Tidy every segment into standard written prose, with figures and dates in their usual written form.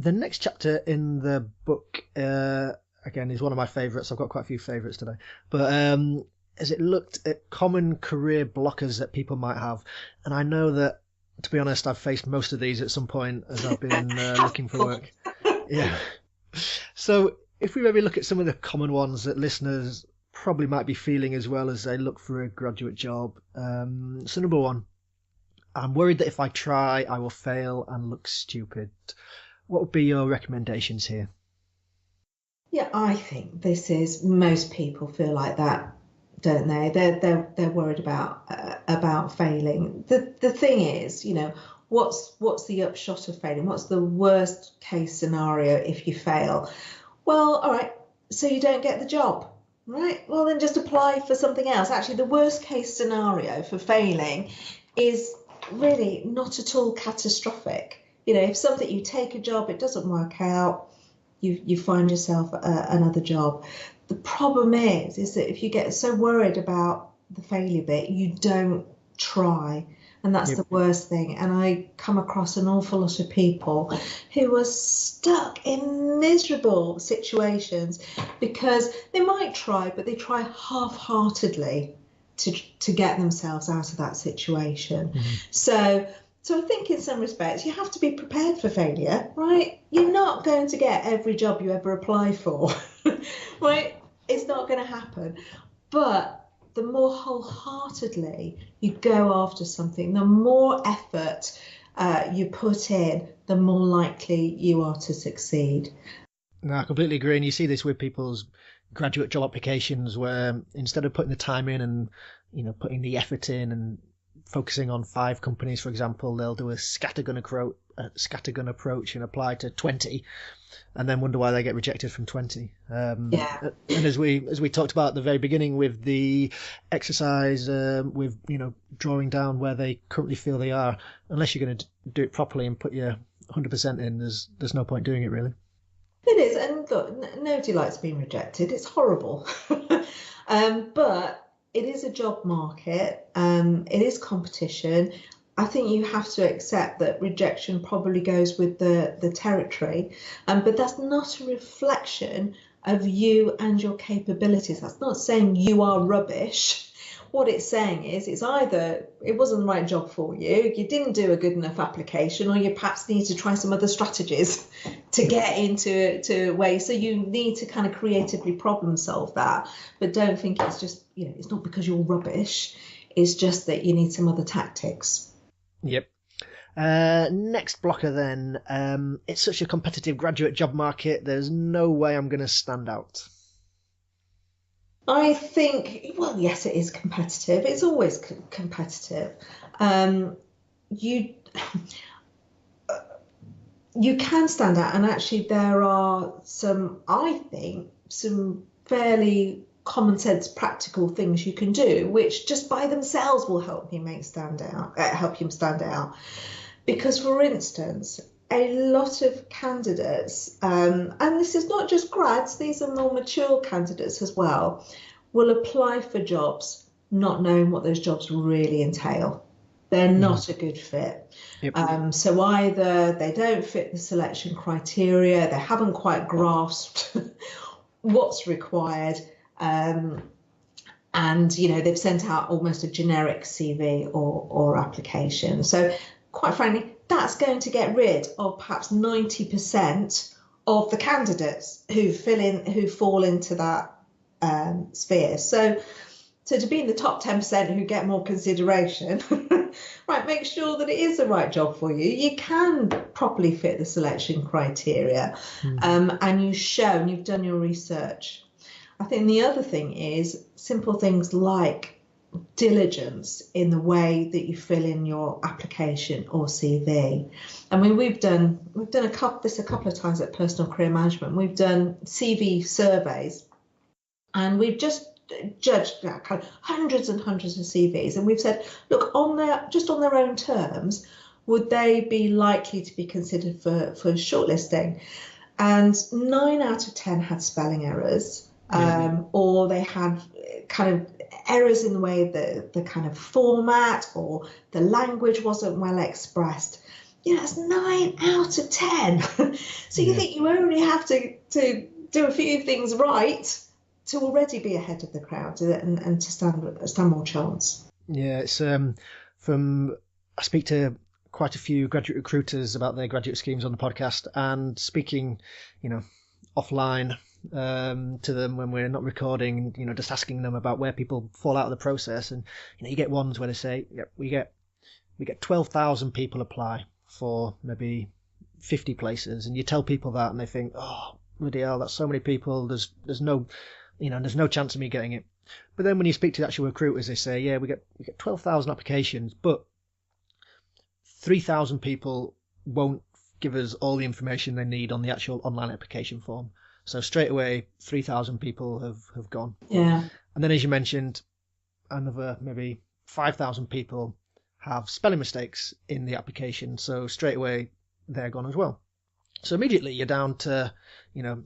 The next chapter in the book, again, is one of my favourites. I've got quite a few favourites today. But as it looked at common career blockers that people might have, and I know that, to be honest, I've faced most of these at some point as I've been looking for work. Yeah. So if we maybe look at some of the common ones that listeners probably might be feeling as well as they look for a graduate job. So number one, I'm worried that if I try, I will fail and look stupid. What would be your recommendations here? Yeah, I think this is, most people feel like that, don't they? They're worried about failing. The thing is, what's the upshot of failing? What's the worst case scenario if you fail? Well, all right, so you don't get the job, right? Well, then just apply for something else. Actually, the worst case scenario for failing is really not at all catastrophic. If something, you take a job, it doesn't work out, you find yourself another job. The problem is that if you get so worried about the failure bit, you don't try. And that's the worst thing. And I come across an awful lot of people who are stuck in miserable situations because they might try, but they try half-heartedly to get themselves out of that situation. So I think in some respects you have to be prepared for failure, right? You're not going to get every job you ever apply for, right? It's not going to happen. But the more wholeheartedly you go after something, the more effort you put in, the more likely you are to succeed. No, I completely agree. And you see this with people's graduate job applications where instead of putting the time in and, putting the effort in and focusing on 5 companies, for example, they'll do a scattergun approach and apply to 20 and then wonder why they get rejected from 20. And as we talked about at the very beginning with the exercise, with, drawing down where they currently feel they are, unless you're going to do it properly and put your 100% in, there's no point doing it, really. It is. And look, nobody likes being rejected. It's horrible. But it is a job market. It is competition. I think you have to accept that rejection probably goes with the territory, but that's not a reflection of you and your capabilities. That's not saying you are rubbish. What it's saying is it's either it wasn't the right job for you, you didn't do a good enough application, or you perhaps need to try some other strategies to get into a way. So you need to kind of creatively problem solve that. But don't think it's just, it's not because you're rubbish. It's just that you need some other tactics. Yep. Next blocker then. It's such a competitive graduate job market. There's no way I'm going to stand out. I think, well, yes, it is competitive. It's always competitive. You can stand out, and actually there are some fairly common sense practical things you can do, which just by themselves will help you stand out. Because, for instance, a lot of candidates, and this is not just grads, these are more mature candidates as well, will apply for jobs not knowing what those jobs really entail. They're not a good fit. Yep. So either they don't fit the selection criteria, they haven't quite grasped what's required, and they've sent out almost a generic CV or application. So quite frankly, that's going to get rid of perhaps 90% of the candidates who fall into that sphere. So to be in the top 10% who get more consideration, right, make sure that it is the right job for you. You can properly fit the selection criteria, and you've done your research. I think the other thing is simple things like diligence in the way that you fill in your application or CV. I mean, we've done a couple of times at Personal Career Management. We've done CV surveys, and we've just judged kind of hundreds and hundreds of CVs, and we've said, look, on their own terms, would they be likely to be considered for shortlisting? And 9 out of 10 had spelling errors, or they had kind of errors in the way the kind of format or the language wasn't well expressed. That's 9 out of 10. So you Yeah. think you only have to do a few things right to already be ahead of the crowd and to stand more chance. Yeah, it's from I speak to quite a few graduate recruiters about their graduate schemes on the podcast, and speaking, offline to them when we're not recording, just asking them about where people fall out of the process, and you get ones where they say, "Yeah, we get 12,000 people apply for maybe 50 places," and you tell people that, and they think, "Oh, bloody hell, that's so many people. There's no, there's no chance of me getting it." But then when you speak to the actual recruiters, they say, "Yeah, we get 12,000 applications, but 3,000 people won't give us all the information they need on the actual online application form." So straight away, 3,000 people have gone. Yeah. And then, as you mentioned, another maybe 5,000 people have spelling mistakes in the application. So straight away, they're gone as well. So immediately you're down to,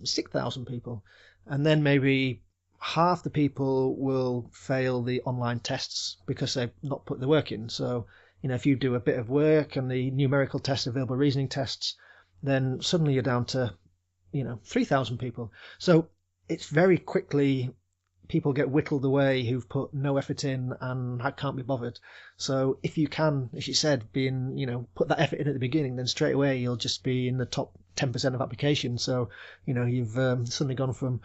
6,000 people. And then maybe half the people will fail the online tests because they've not put the work in. So, if you do a bit of work and the numerical tests, available reasoning tests, then suddenly you're down to, 3,000 people. So it's very quickly people get whittled away who've put no effort in and can't be bothered. So if you can, as you said, put that effort in at the beginning, then straight away you'll just be in the top 10% of applications. So, you've suddenly gone from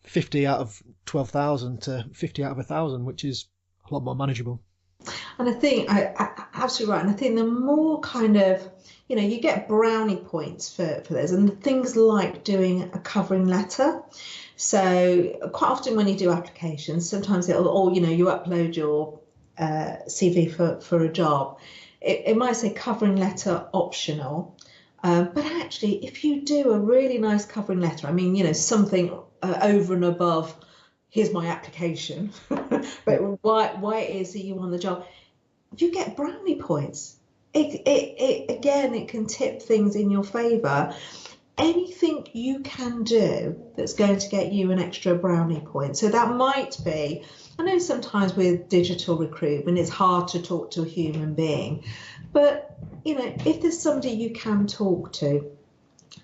50 out of 12,000 to 50 out of 1,000, which is a lot more manageable. And I think I absolutely right. And I think the more kind of, you get brownie points for this, and things like doing a covering letter. So quite often when you do applications, sometimes you upload your CV for a job. It might say covering letter optional. But actually, if you do a really nice covering letter, I mean, something over and above, here's my application, but why it is that you want the job, you get brownie points. It can tip things in your favour. Anything you can do that's going to get you an extra brownie point. So that might be, I know sometimes with digital recruitment, it's hard to talk to a human being, but if there's somebody you can talk to,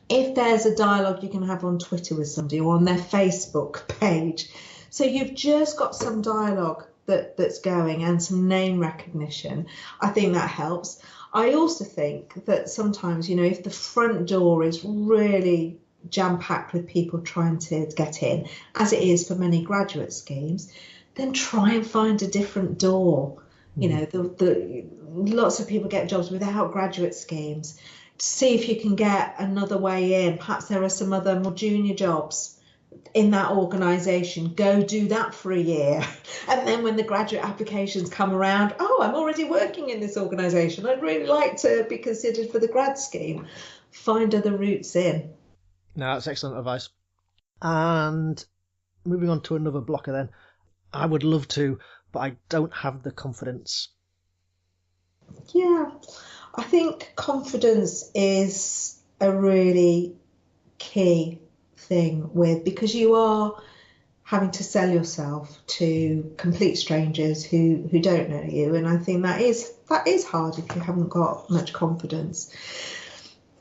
if there's a dialogue you can have on Twitter with somebody or on their Facebook page, so you've just got some dialogue that's going and some name recognition, I think that helps. I also think that sometimes, if the front door is really jam-packed with people trying to get in, as it is for many graduate schemes, then try and find a different door. Lots of people get jobs without graduate schemes. See if you can get another way in. Perhaps there are some other more junior jobs in that organisation. Go do that for a year, and then when the graduate applications come around, I'm already working in this organisation, I'd really like to be considered for the grad scheme. Find other routes in. No, that's excellent advice. And moving on to another blocker then. I would love to, but I don't have the confidence. Yeah, I think confidence is a really key thing because you are having to sell yourself to complete strangers who don't know you, and I think that is hard if you haven't got much confidence.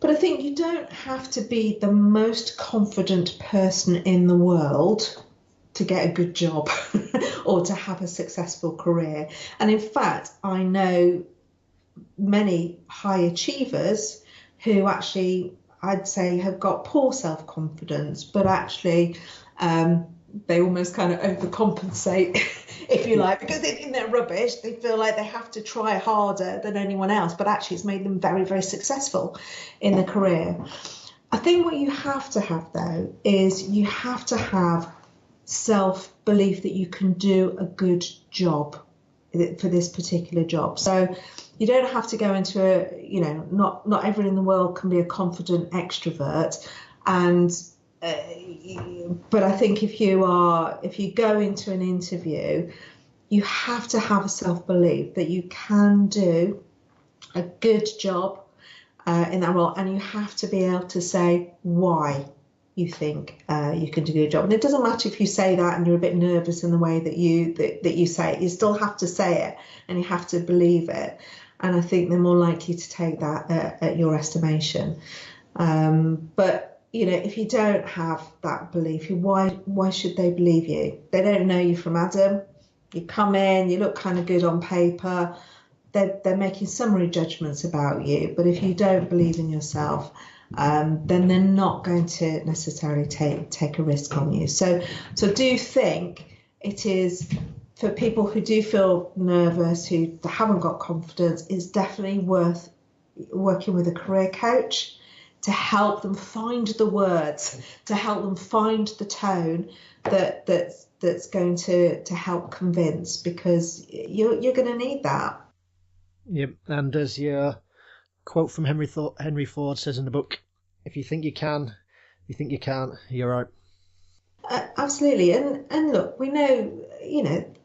But I think you don't have to be the most confident person in the world to get a good job or to have a successful career. And in fact, I know many high achievers who actually, I'd say, have got poor self-confidence, but actually they almost kind of overcompensate, if you like, because they think they're rubbish. They feel like they have to try harder than anyone else, but actually it's made them very, very successful in their career. I think what you have to have, though, is you have to have self-belief that you can do a good job for this particular job. So you don't have to go into not everyone in the world can be a confident extrovert, but I think if you go into an interview, you have to have a self-belief that you can do a good job in that role, and you have to be able to say why you think you can do a good job. And it doesn't matter if you say that and you're a bit nervous in the way that you say it. You still have to say it, and you have to believe it. and I think they're more likely to take that at your estimation. But if you don't have that belief, why should they believe you? They don't know you from Adam. You come in, you look kind of good on paper. They're making summary judgments about you, but if you don't believe in yourself, then they're not going to necessarily take a risk on you. So do think it is, for people who do feel nervous, who haven't got confidence, it's definitely worth working with a career coach to help them find the words, to help them find the tone that's going to help convince, because you're going to need that. Yep, and as your quote from Henry Ford says in the book, if you think you can, you think you can't, you're right. Absolutely, and look, we know,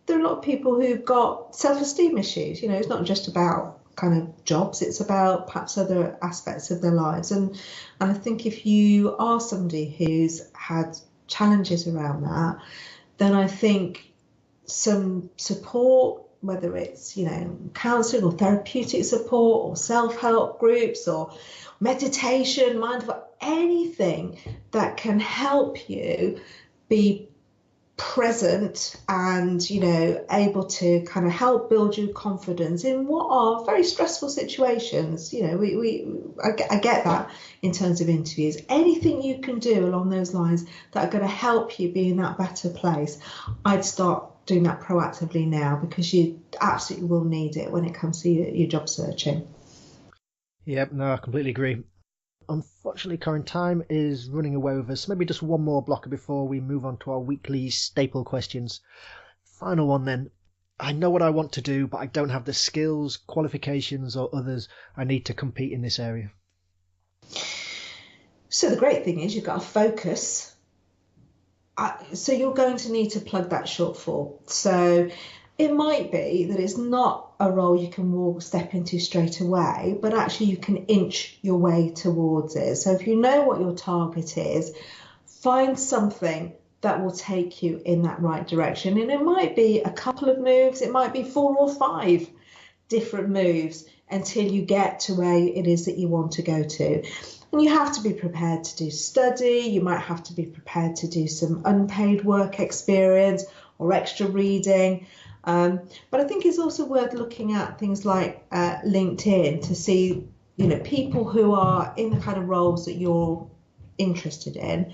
there are a lot of people who've got self-esteem issues. It's not just about kind of jobs, it's about perhaps other aspects of their lives. And I think if you are somebody who's had challenges around that, then I think some support, whether it's counselling or therapeutic support or self-help groups or meditation, mindful, anything that can help you be present and able to kind of help build your confidence in what are very stressful situations. I get that in terms of interviews. Anything you can do along those lines that are going to help you be in that better place, I'd start doing that proactively now, because you absolutely will need it when it comes to your job searching. Yep, no, I completely agree. Unfortunately, Corinne, time is running away with us. Maybe just one more blocker before we move on to our weekly staple questions. Final one then. I know what I want to do, but I don't have the skills, qualifications, or others I need to compete in this area. So the great thing is you've got a focus. So you're going to need to plug that shortfall. So it might be that it's not a role you can step into straight away, but actually you can inch your way towards it. So if you know what your target is, find something that will take you in that right direction. And it might be a couple of moves, it might be 4 or 5 different moves until you get to where it is that you want to go to. And you have to be prepared to do study, you might have to be prepared to do some unpaid work experience or extra reading. But I think it's also worth looking at things like LinkedIn to see, people who are in the kind of roles that you're interested in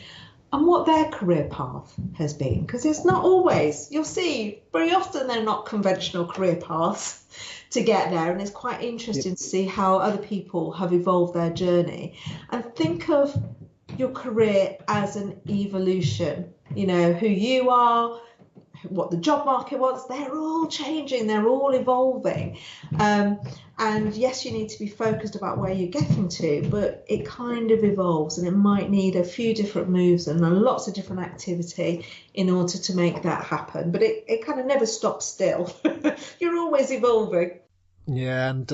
and what their career path has been. Because it's not always, you'll see very often they're not conventional career paths to get there. And it's quite interesting to see how other people have evolved their journey. And think of your career as an evolution, who you are, what the job market wants, they're all changing, they're all evolving. And yes, you need to be focused about where you're getting to, but it kind of evolves, and it might need a few different moves and lots of different activity in order to make that happen. But it kind of never stops still. You're always evolving. Yeah, and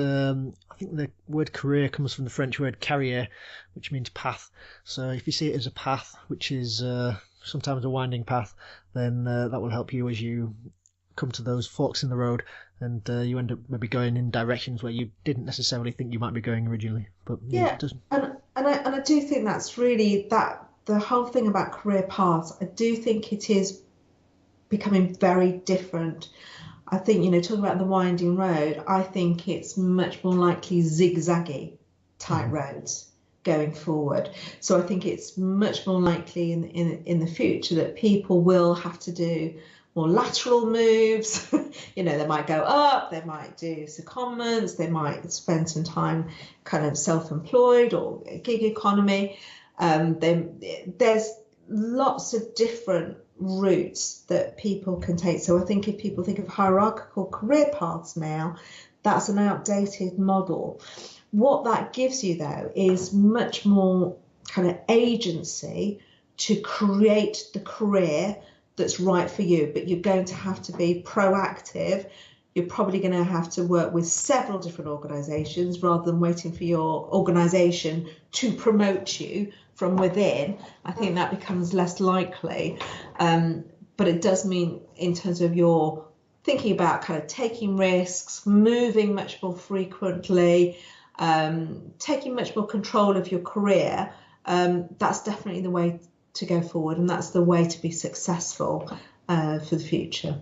I think the word career comes from the French word carrière, which means path. So if you see it as a path, which is sometimes a winding path, then that will help you as you come to those forks in the road, and you end up maybe going in directions where you didn't necessarily think you might be going originally. But yeah, it doesn't. And I do think that's really the whole thing about career paths. I do think it is becoming very different. I think, talking about the winding road, I think it's much more likely zigzaggy type roads going forward. So I think it's much more likely in the future that people will have to do more lateral moves. They might go up, they might do secondments, they might spend some time kind of self-employed or gig economy. There's lots of different routes that people can take. So I think if people think of hierarchical career paths now, that's an outdated model. What that gives you, though, is much more kind of agency to create the career that's right for you. But you're going to have to be proactive. You're probably going to have to work with several different organisations rather than waiting for your organisation to promote you from within. I think that becomes less likely. But it does mean, in terms of thinking about kind of taking risks, moving much more frequently, taking much more control of your career, that's definitely the way to go forward, and that's the way to be successful for the future.